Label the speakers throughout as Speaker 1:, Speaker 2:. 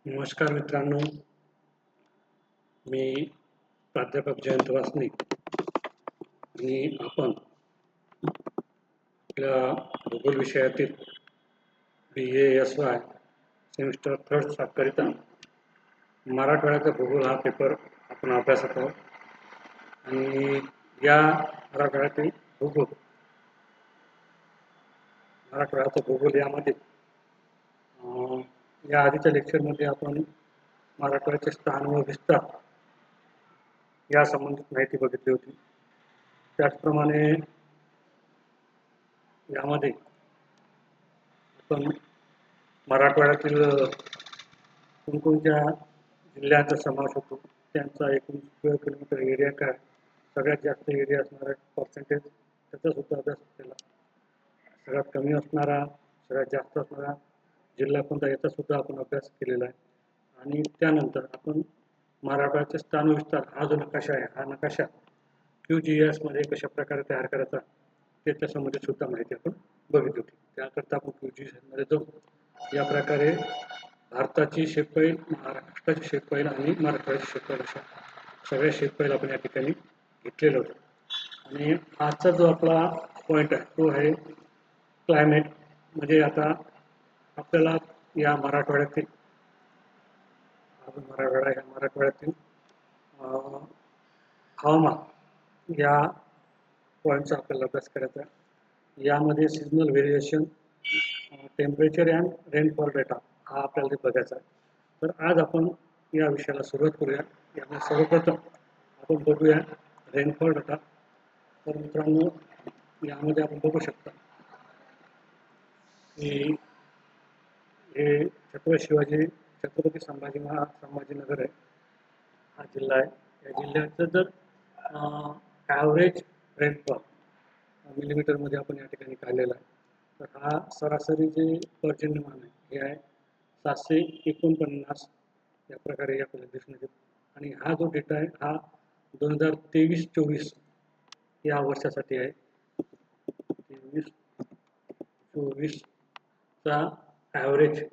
Speaker 1: नमस्कार मित्रांनो, मी प्राध्यापक जयंत वासनिक आणि आपण आपल्या भूगोल विषयातील BA-SY सेमिस्टर थर्ड करिता मराठवाड्याचा भूगोल हा पेपर आपण अभ्यासत आहोत. आणि या मराठवाड्यातील मराठवाड्याचा भूगोल यामध्ये या आधीच्या लेक्चरमध्ये आपण मराठवाड्याचे स्थान व विस्तार या संबंधित माहिती बघितली होती. त्याचप्रमाणे यामध्ये आपण मराठवाड्यातील कोणकोणत्या जिल्ह्यांचा समावेश होतो, त्यांचा एकूण स्क्वेअर किलोमीटर एरिया काय, सगळ्यात जास्त एरिया असणारा पर्सेंटेज त्याचा सुद्धा अभ्यास केला. सगळ्यात कमी असणारा, सगळ्यात जास्त असणारा जिल्हा कोणता याचा सुद्धा आपण अभ्यास केलेला आहे. आणि त्यानंतर आपण मराठवाड्याचे स्थान विस्तार हा जो नकाशा आहे, हा नकाशा QGIS मध्ये कशा प्रकारे तयार करायचा त्याच्या संबंधित सुद्धा माहिती आपण बघितली होती. त्याकरता आपण QGIS मध्ये जाऊ. या प्रकारे भारताची शेतफैल, महाराष्ट्राची शेतफैल आणि मराठवाड्याची शेतफैल अशा सगळ्या शेतफैल आपण या ठिकाणी घेतलेलं होतं. आणि आजचा जो आपला पॉईंट आहे तो आहे क्लायमेट. म्हणजे आता आपल्याला या मराठवाड्यातील हवामान या पॉईंटचा आपल्याला अभ्यास करायचा आहे. यामध्ये seasonal variation, temperature and rainfall data हा आपल्याला बघायचा आहे. तर आज आपण या विषयाला सुरुवात करूया. यामध्ये सर्वप्रथम आपण बघूया रेनफॉल डेटा. तर मित्रांनो, यामध्ये आपण बघू शकता की हे छत्रपती संभाजीनगर आहे, हा जिल्हा आहे. या जिल्ह्याचं जर ॲव्हरेज रेनफॉल मिलीमीटरमध्ये आपण या ठिकाणी काढलेला आहे. तर हा सरासरी जे पर्जन्यमान आहे हे आहे 749 या प्रकारे आपल्याला दिसून येते. आणि हा जो डेटा आहे हा 2023-24 या वर्षासाठी आहे. 23-24चा ॲव्हरेज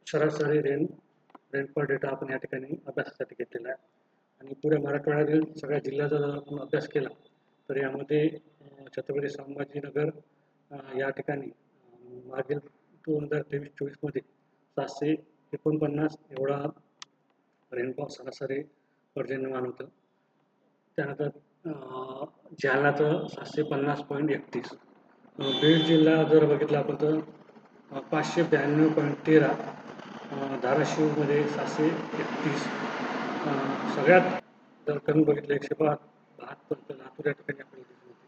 Speaker 1: सरासरी रेनफॉल डेटा आपण या ठिकाणी अभ्यासासाठी घेतलेला आहे. आणि पुऱ्या मराठवाड्यातील सगळ्या जिल्ह्याचा जर आपण अभ्यास केला तर यामध्ये छत्रपती संभाजीनगर या ठिकाणी मागील 2023-24 मध्ये 749 एवढा रेनफॉल सरासरी पर्जन्यमान होतं. त्यानंतर जालन्याचं 750.31. बीड जिल्हा जर बघितला आपण तर 592.13. धाराशिवमध्ये 731. सगळ्यात जर कमी बघितलं 172 तर लातूर या ठिकाणी आपल्याला दिसून येते.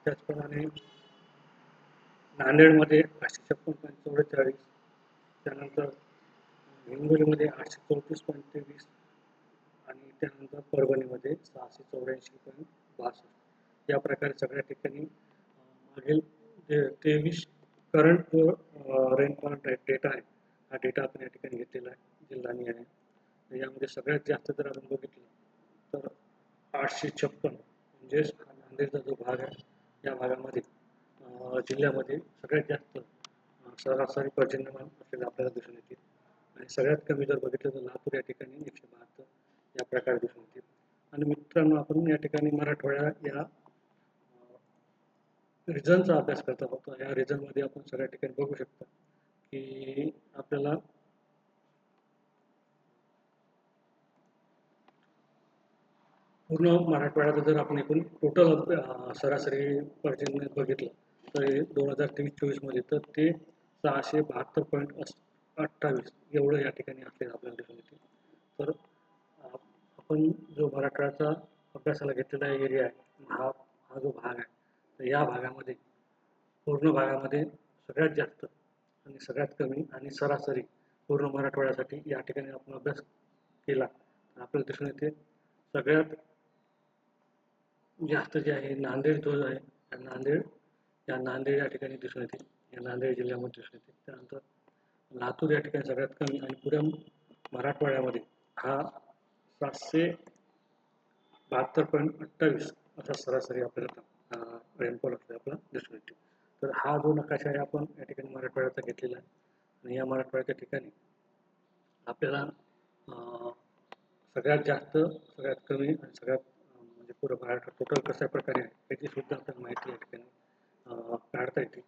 Speaker 1: त्याचप्रमाणे नांदेडमध्ये 856.44. त्यानंतर हिंगोलीमध्ये 834.23. आणि त्यानंतर परभणीमध्ये 684.62. या प्रकारे सगळ्या ठिकाणी मागील 23 करंट जो रेनफॉल डेटा आहे हा डेटा आपण या ठिकाणी घेतलेला आहे जिल्ह्यांनी आहे. यामध्ये सगळ्यात जास्त जर आपण बघितलं तर 856 म्हणजेच नांदेडचा जो भाग आहे या भागामध्ये जिल्ह्यामध्ये सगळ्यात जास्त सरासरी पर्जन्यमान असलेलं आपल्याला दिसून येते. आणि सगळ्यात कमी जर बघितलं तर लातूर या ठिकाणी 172 या प्रकारे दिसून येते. आणि मित्रांनो, आपण या ठिकाणी मराठवाड्या या रिजनचा अभ्यास करत आहोत. या रिजनमध्ये आपण सगळ्या ठिकाणी बघू शकता की आपल्याला पूर्ण मराठवाड्याचं जर आपण एकूण टोटल सरासरी पर्जन्य बघितलं तर 2023-24 मध्ये तर ते 672.28 एवढं या ठिकाणी आपल्याला दिसून येते. तर आपण जो मराठवाड्याचा अभ्यासाला घेतलेला एरिया आहे हा जो भाग आहे तर या भागामध्ये पूर्ण भागामध्ये सगळ्यात जास्त आणि सगळ्यात कमी आणि सरासरी पूर्ण मराठवाड्यासाठी या ठिकाणी आपण अभ्यास केला तर आपल्याला दिसून येते सगळ्यात जास्त जे आहे नांदेड जो आहे नांदेड या ठिकाणी दिसून येते. या नांदेड जिल्ह्यामध्ये दिसून येते. त्यानंतर लातूर या ठिकाणी सगळ्यात कमी आणि पुऱ्या मराठवाड्यामध्ये हा 772.28 असा सरासरी आपल्याला रेनफॉल आपल्याला दिसून येते. तर हा जो नकाशा आहे आपण या ठिकाणी मराठवाड्याचा घेतलेला आहे. आणि या मराठवाड्याच्या ठिकाणी आपल्याला सगळ्यात जास्त, सगळ्यात कमी आणि सगळ्यात म्हणजे पुरं महाराष्ट्र टोटल कशा प्रकारे आहे याची सुद्धा आपल्याला माहिती या ठिकाणी काढता येते.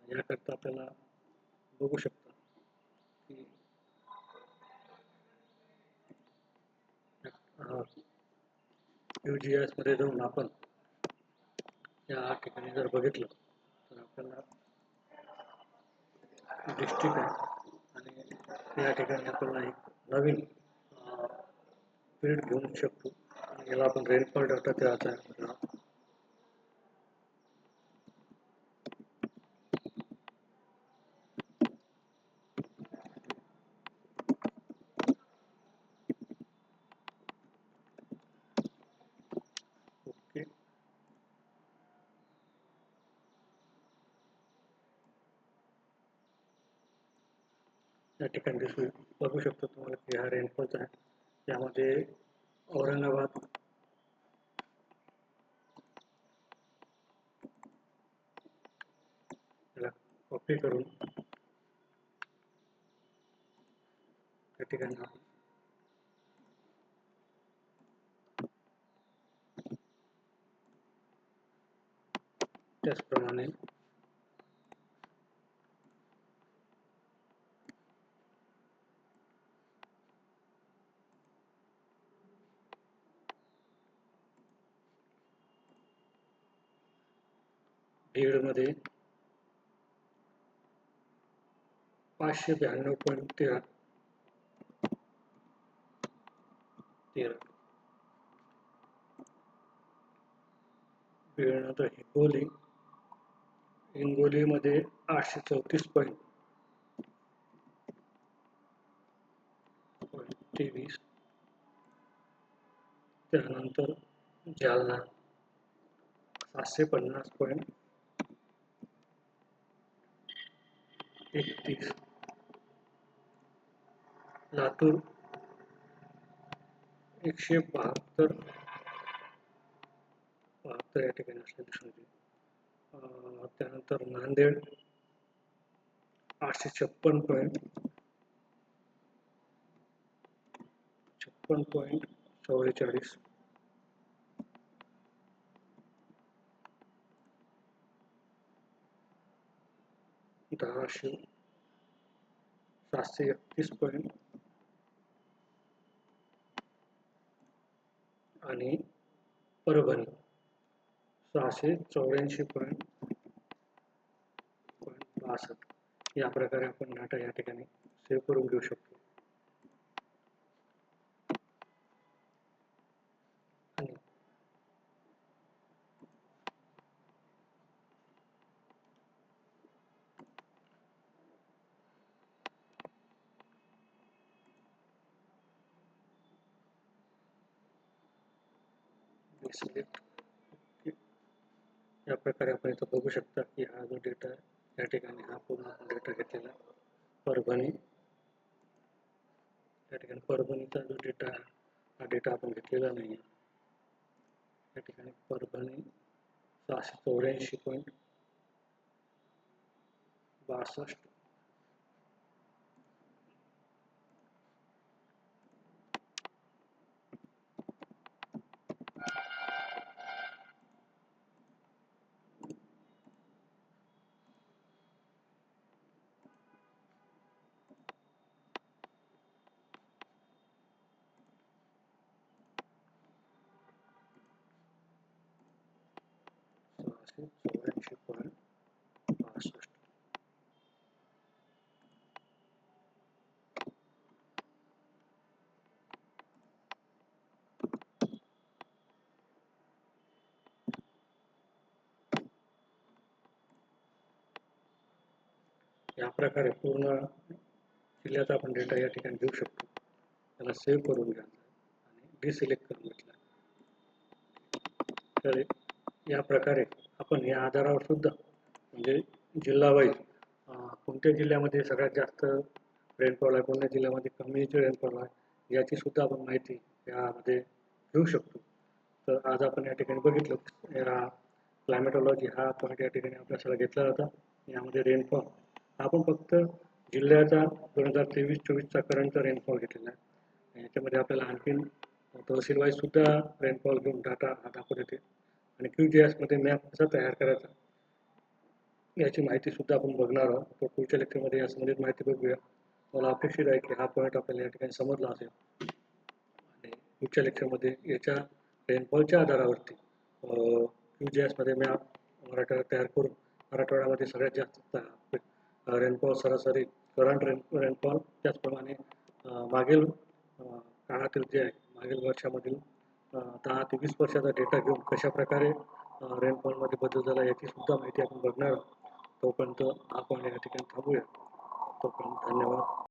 Speaker 1: याकरता आपल्याला बघू शकता की UGS मध्ये जाऊन आपण या ठिकाणी जर बघितलं तर आपल्याला डिस्ट्रिक्ट आहे आणि या ठिकाणी आपल्याला एक नवीन फील्ड घेऊ शकतो. याला आपण रेनफॉल डाटा द्यायचा आहे आपल्याला. ओके, या ठिकाणी बघू शकतो तुम्हाला की हा रेनफॉलचा आहे. यामध्ये औरंगाबाद, याला कॉपी करून त्या ठिकाणी आपण त्याचप्रमाणे बीडमध्ये 592.13 बीडनंतर हिंगोलीमध्ये 834.23. त्यानंतर जालना 750.31. लातूर 172 या ठिकाणी असल्या दिसून येते. त्यानंतर नांदेड 856.44. धाराशिव 731. आणि परभणी 684.62. या प्रकारे आपण डाटा या ठिकाणी सेव्ह करून घेऊ शकतो. आणि सिलेक्ट, या प्रकारे आपण इथं बघू शकता की हा जो डेटा आहे या ठिकाणी हा पूर्ण डेटा घेतलेला आहे. परभणी, या ठिकाणी परभणीचा जो डेटा आहे हा डेटा आपण घेतलेला नाही आहे. या ठिकाणी परभणी 684.62. या प्रकारे पूर्ण जिल्ह्याचा आपण डेटा या ठिकाणी घेऊ शकतो. त्याला सेव्ह करून घ्यायचा आणि डिसिलेक्ट करून घेतला. तर या प्रकारे आपण या आधारावर सुद्धा म्हणजे जिल्हा वाईज कोणत्या जिल्ह्यामध्ये सगळ्यात जास्त रेनफॉल आहे, कोणत्या जिल्ह्यामध्ये कमी रेनफॉल आहे याची सुद्धा आपण माहिती यामध्ये घेऊ शकतो. तर आज आपण या ठिकाणी बघितलं या क्लायमेटॉलॉजी हा पॉईंट या ठिकाणी अभ्यासाला घेतला जाता. यामध्ये रेनफॉल आपण फक्त जिल्ह्याचा 2023-24चा करंटचा रेनफॉल घेतलेला आहे. याच्यामध्ये आपल्याला आणखीन तहसील वाईज सुद्धा रेनफॉल घेऊन डाटा हा दाखवत येते आणि QGIS मध्ये मॅप कसा तयार करायचा याची माहिती सुद्धा आपण बघणार आहोत. तो पुढच्या लेक्चरमध्ये या संबंधित माहिती बघूया. मला अपेक्षित आहे की हा पॉईंट आपल्याला या ठिकाणी समजला असेल आणि पुढच्या लेक्चरमध्ये याच्या रेनफॉलच्या आधारावरती QGIS मध्ये मॅप मराठवाडा तयार करून मराठवाड्यामध्ये सगळ्यात जास्त रेनफॉल सरासरी करंट रेनफॉल त्याचप्रमाणे मागील काळातील जे आहे मागील वर्षामधील 10 ते 20 वर्षाचा डेटा घेऊन कशा प्रकारे रेनफॉलमध्ये बदल झाला याची सुद्धा माहिती आपण बघणार आहोत. तोपर्यंत आपण या ठिकाणी थांबूया. तोपर्यंत धन्यवाद.